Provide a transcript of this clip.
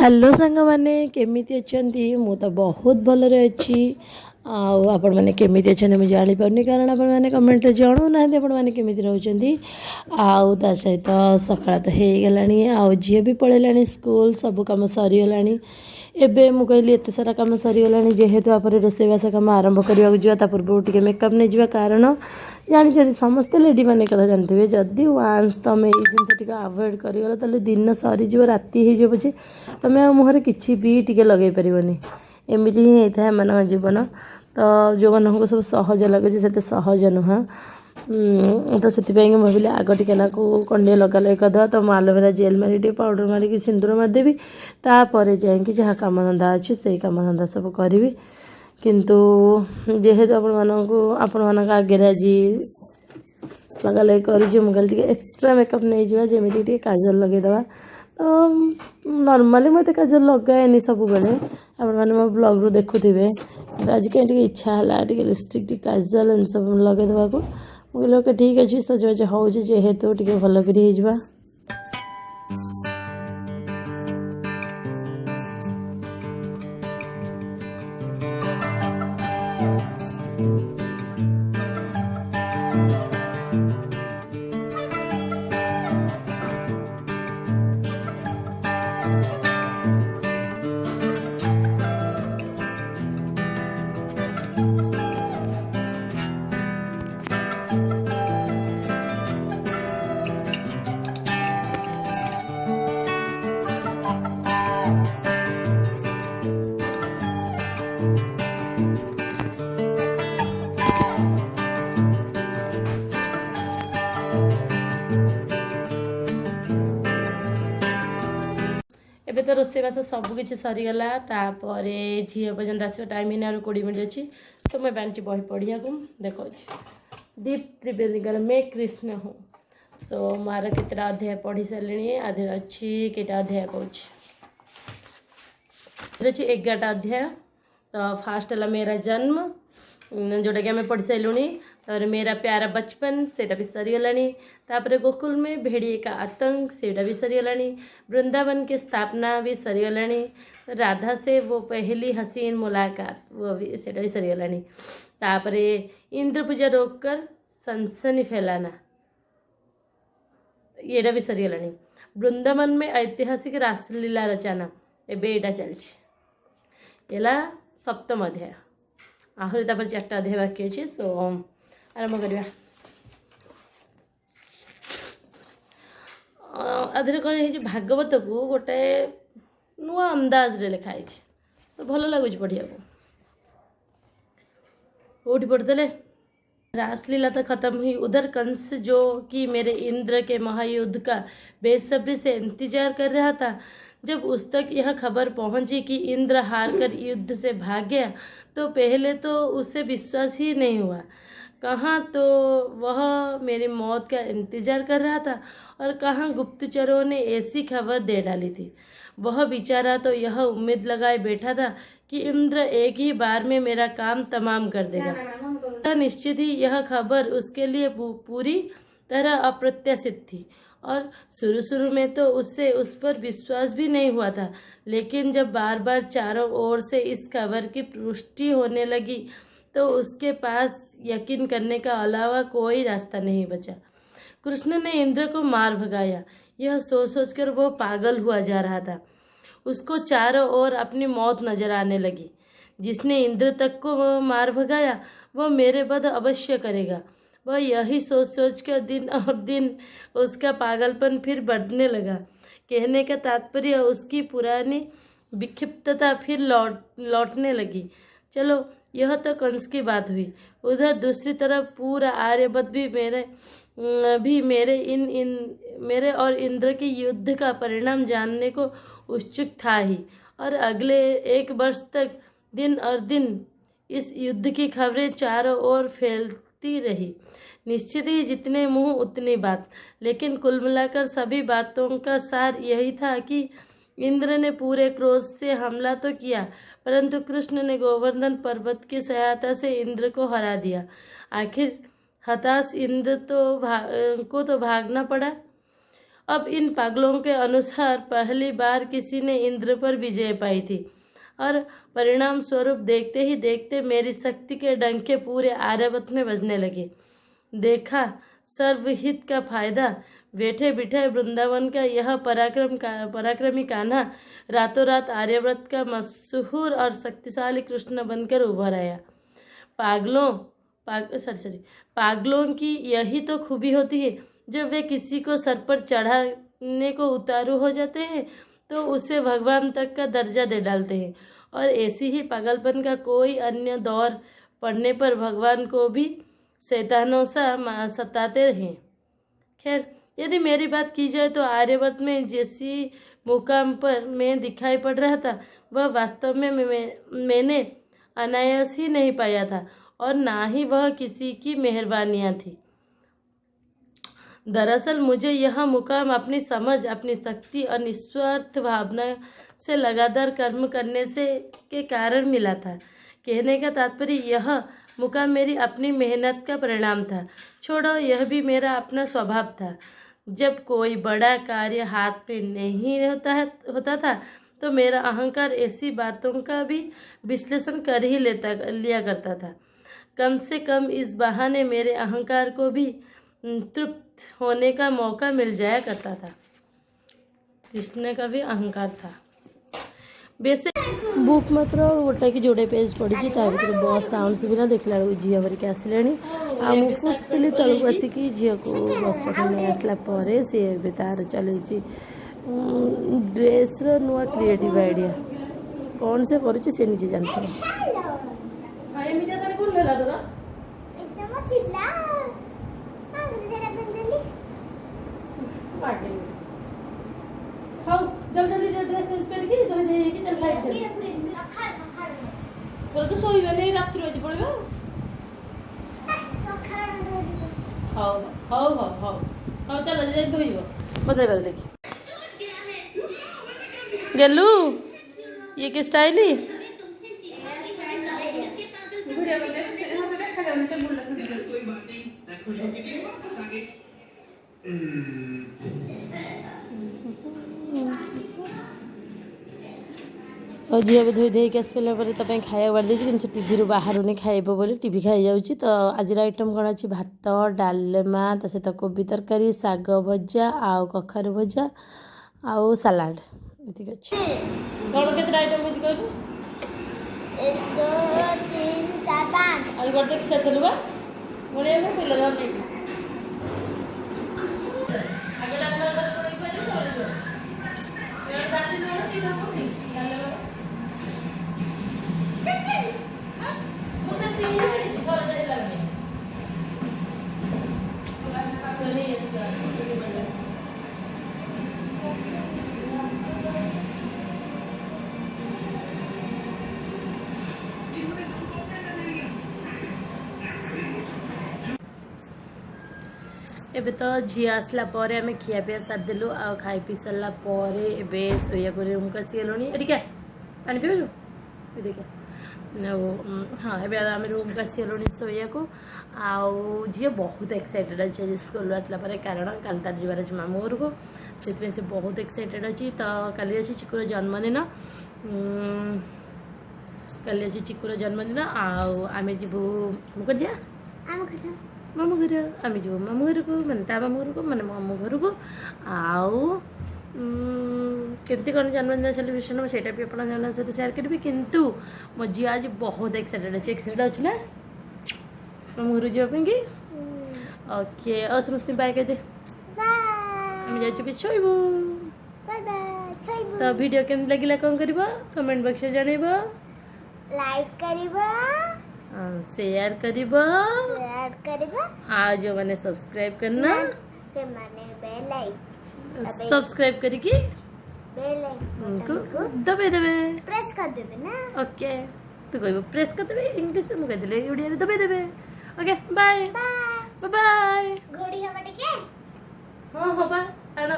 Hello सांग मैंने केमिति अछंती मु तो बहुत भलरे अच्छी आपण मैंने केमिति अछंती मु जानि पारनी कारण आपण मैंने कमेंट रे जणौ ना आपण मैंने केमिति रहउचंती ता सहित सकाळ तो हे गलानी झी भी पळेलानी स्कूल सब काम सरी गलानी। एबे मु कहली एते सारा काम सरी गलानी जेहेतु आपर रोषेईबास काम आरंभ करबा जा ता पूर्व टिके मेकअप नहीं जा कारण जानी समस्ते लेडी मैंने कथा जानते जदि वान्स तुम ये जिनस टी आभोड करगल ताले दिन सरीज राति हो पछे तुम मुहर कि भी टिके लगे पारनि एमती ही होता है एम जीवन। तो जो मानक सब सहज लगे से सहज नुह तो से भाविले आग टिके ना कंडे लगा लगे करदे तो आलोवेरा जेल मारी टे पाउडर मारिक सिंदूर मारिदेवी तापर जाकि जहाँ कम धंदा अच्छे से कम धंदा सब करी किंतु जेहेतु आपण मान आगे आज लगा लगे कर एक्सट्रा मेकअप नहीं जावा जमी काजल लगेदेवा तो नॉर्मली मत काजल लगाएनि सब बेले आपण मैंने मो ब्लॉग रू देखुवे आज कहीं इच्छा है लिपस्टिक टी काजल एन सब लगेदेवा को मुझे ओके ठीक अच्छे सजबाज हो जेहेतु टे भल कर एबे तो रोषेईबास सबकि सरीगला तापर झी पर्यंत आस टाइम ही 20 मिनट अच्छी तो मैं बांची बही पढ़िया को देखा दीप त्रिवेदी मैं कृष्ण हूँ सो मार केतटा अध्याय पढ़ी सारे आधे अच्छी केटा अध्याय कौन 11टा अध्याय। तो फास्ट है मेरा जन्म जोटा कि आम पढ़ी सारूँ तापर मेरा प्यारा बचपन सेटा भी सरीगलानी तापर गोकुल में भेड़िए का आतंक सेटा भी सरीगलानी वृंदावन की स्थापना भी सरीगलानी राधा से वो पहली हसीन मुलाकात वो भी सेटा भी सरीगलानी तापर इंद्र पूजा रोककर सनसनी फैलाना येटा भी सरीगलानी वृंदावन में ऐतिहासिक रासलीला रचना एबे एटा चलछि एला सप्तम अध्याय आहरी तापर 4टा अध्याय बाकी अच्छी सो आरंभ करवा आधे कौन है भागवत को गोटे नुआ अंदाज रे लिखाई तो भल लगुच पढ़िया कौटी पढ़ते रासलीला तो खत्म हुई उधर कंस जो कि मेरे इंद्र के महायुद्ध का बेसब्री से इंतजार कर रहा था जब उस तक यह खबर पहुंची कि इंद्र हारकर युद्ध से भाग गया तो पहले तो उसे विश्वास ही नहीं हुआ कहाँ तो वह मेरी मौत का इंतज़ार कर रहा था और कहाँ गुप्तचरों ने ऐसी खबर दे डाली थी। वह बेचारा तो यह उम्मीद लगाए बैठा था कि इंद्र एक ही बार में मेरा काम तमाम कर देगा। निश्चित ही यह खबर उसके लिए पूरी तरह अप्रत्याशित थी और शुरू में तो उससे उस पर विश्वास भी नहीं हुआ था, लेकिन जब बार बार चारों ओर से इस खबर की पुष्टि होने लगी तो उसके पास यकीन करने का अलावा कोई रास्ता नहीं बचा। कृष्ण ने इंद्र को मार भगाया यह सोचकर वो पागल हुआ जा रहा था। उसको चारों ओर अपनी मौत नजर आने लगी। जिसने इंद्र तक को मार भगाया वह मेरे वध अवश्य करेगा। वह यही सोच कर दिन और दिन उसका पागलपन फिर बढ़ने लगा। कहने का तात्पर्य उसकी पुरानी विक्षिप्तता फिर लौटने लगी। चलो यह तो कंस की बात हुई। उधर दूसरी तरफ पूरा आर्यवत भी मेरे और इंद्र के युद्ध का परिणाम जानने को उत्सुक था ही और अगले 1 वर्ष तक दिन और दिन इस युद्ध की खबरें चारों ओर फैलती रही। निश्चित ही जितने मुंह उतनी बात, लेकिन कुल मिलाकर सभी बातों का सार यही था कि इंद्र ने पूरे क्रोध से हमला तो किया परंतु कृष्ण ने गोवर्धन पर्वत की सहायता से इंद्र को हरा दिया। आखिर हताश इंद्र को तो भागना पड़ा अब इन पागलों के अनुसार पहली बार किसी ने इंद्र पर विजय पाई थी और परिणाम स्वरूप देखते ही देखते मेरी शक्ति के डंके पूरे आर्यावर्त में बजने लगे। देखा सर्वहित का फायदा। बैठे बिठे वृंदावन का यह पराक्रमी कान्हा रातों रात आर्यावर्त का मशहूर और शक्तिशाली कृष्ण बनकर उभर आया। पागलों की यही तो खूबी होती है, जब वे किसी को सर पर चढ़ाने को उतारू हो जाते हैं तो उसे भगवान तक का दर्जा दे डालते हैं, और ऐसी ही पागलपन का कोई अन्य दौर पड़ने पर भगवान को भी शैतानों सा सताते हैं। खैर, यदि मेरी बात की जाए तो आर्यावर्त में जैसी मुकाम पर मैं दिखाई पड़ रहा था वह वास्तव में मैंने अनायास ही नहीं पाया था, और ना ही वह किसी की मेहरबानियाँ थी। दरअसल मुझे यह मुकाम अपनी समझ, अपनी शक्ति और निस्वार्थ भावना से लगातार कर्म करने के कारण मिला था। कहने का तात्पर्य यह मुकाम मेरी अपनी मेहनत का परिणाम था। छोड़ो, यह भी मेरा अपना स्वभाव था। जब कोई बड़ा कार्य हाथ में नहीं होता था तो मेरा अहंकार ऐसी बातों का भी विश्लेषण कर ही लिया करता था। कम से कम इस बहाने मेरे अहंकार को भी तृप्त होने का मौका मिल जाया करता था। कृष्ण का भी अहंकार था। बेसे बुक मात्र गोटा कि जोड़े पेज पड़ी भर बस साउंड सुविधा देखला बेलू झील भरिक आसिले फुटली तलक आसिक झील को बस पकड़ नहीं आसला सी तार चल ड्रेस नुआ क्रिएटिव आइडिया कौन से करुच्ची से निजे जानते जल्दी ड्रेस चेंज करके तमे देकी चल लाइट बोल तो सोइबे नहीं रात रोज पड़बे हां हां हां हां हां चल जे धोइबो बदले बदले देखी गल्लू ये की स्टाइल ही वीडियो बने हम देखा जाने तो बोलना कोई बात नहीं खुश हो के वापस आ गए और जी अब धोई धोई आस पे खाया बाड़ी कि टीवी रू बाहर नहीं खाइब बोली टीवी खाई जाऊँगी। तो आज आइटम कौन अच्छी भात डालमा ता सहित कोबी तरकारी शाग भजा आउ कखारू भजा आउ सलाड ये अच्छी कौन के आइटम भोज कहलु 1 2 3 4 5 आज गोटे खेलु बा बड़े ना पिला जा नहीं अगला वाला कोई पर चल जो ये दादी ने की ना कोई चल मुझे तीन बड़ी जिपर दे लगे नहीं इसका कोई बंदा एबे तो झी आसला परे आमे खिया पिया साथ देलु आ खाई पी सरला परे एबे सोया को रूम का सिलोनी एडी क्या आनी पिबलु ए देखा हाँ एबे आमे रूम का सिलोनी सोया को आउ झी बहुत एक्साइटेड अच्छे स्कूल आसला परे कारण काल तार जीवार अछि मामू घर को से बहुत एक्साइटेड अच्छी। तो काली अच्छी चिकुर जन्मदिन काली अच्छी चिकुर जन्मदिन आउ आमे जीवु मुकर जा मामू घर आम जो मामू घर को मैंने मामू घर को मैंने मामू घर को आउ केमती कौन जन्मदिन सेलिब्रेशन हम सेटा भी अपना जन सहित शेयर करी किंतु मो झी आज बहुत एक्साइटेड अच्छे अच्छे ना मामू घर जावाई ओके और समस्त बाय कह दे भी छोबू तो वीडियो केम लगे कौन कर कमेंट बॉक्स जानब लाइक करिबा शेयर करिबा आ जो मैंने सब्सक्राइब करना से माने बेल लाइक सब्सक्राइब करके बेल को दबे दबे प्रेस कर देबे ना ओके तो कोई प्रेस कर देबे इंग्लिश में कह दिले ओडिया रे दबे देबे ओके बाय बाय बाय घोड़ी हवा टिके हां होबा आनो